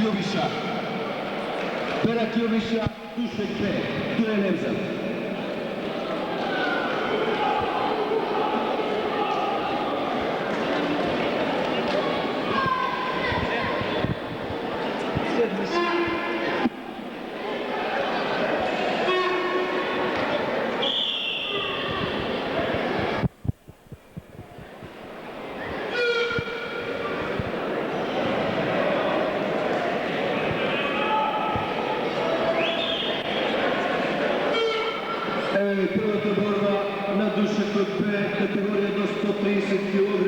Joviša. Berak Joviša, Dušek B. To je Nevzat. Evo je prvata borba na Dušekog B, kategorija do 130 kg.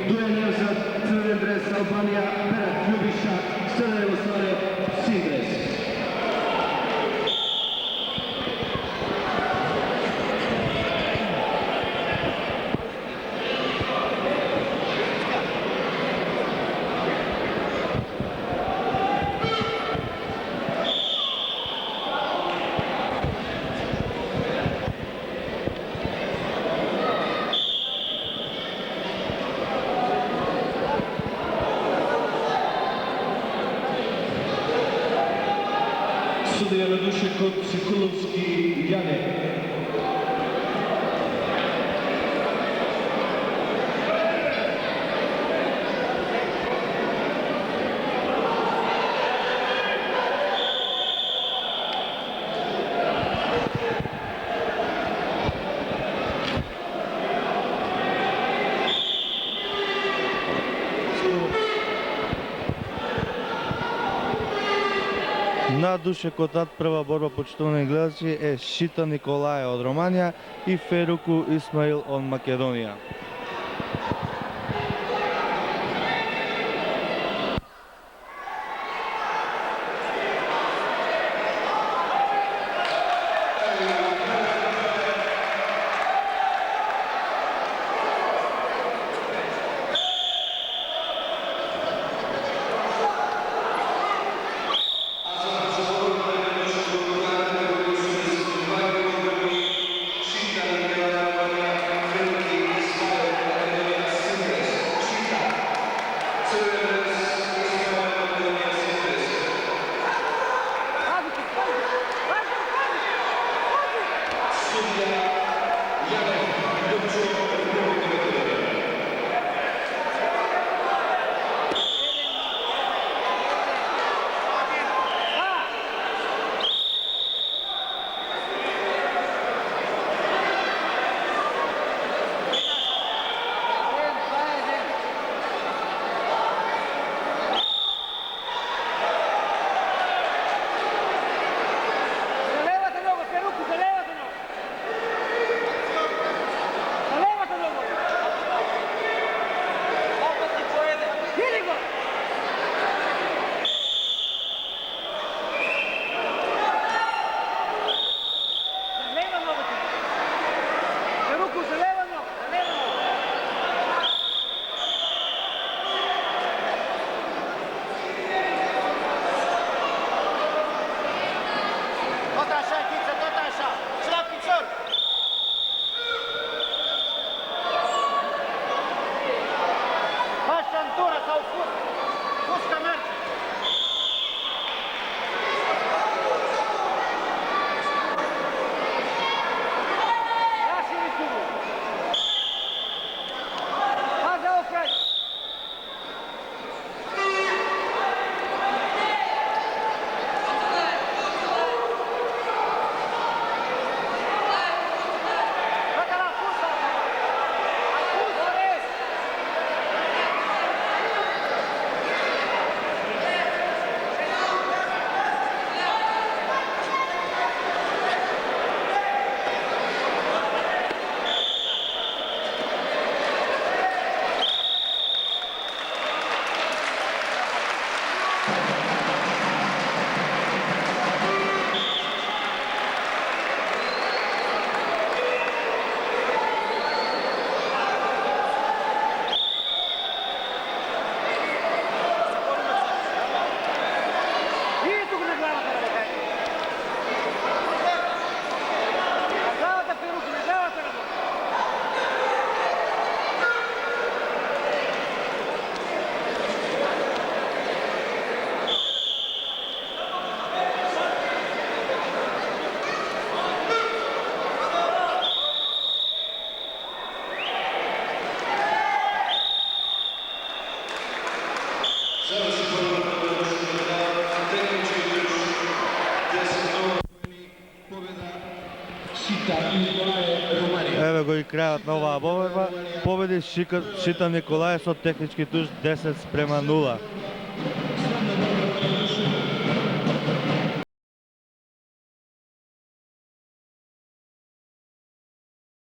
Dujan Nevzat, crven dres, Albanija, Berak Ljubiša, Sarajevo Sarajevo, sin dres. Sudija na Dušekog Sikulovski Jane. На Душекот прва борба, почитувани гледачи, е Шита Николаe од Романија и Феруку Исмаил од Македонија. при крајот на оваа борба победи Шитан Николај со технички туш 10 спрема 0.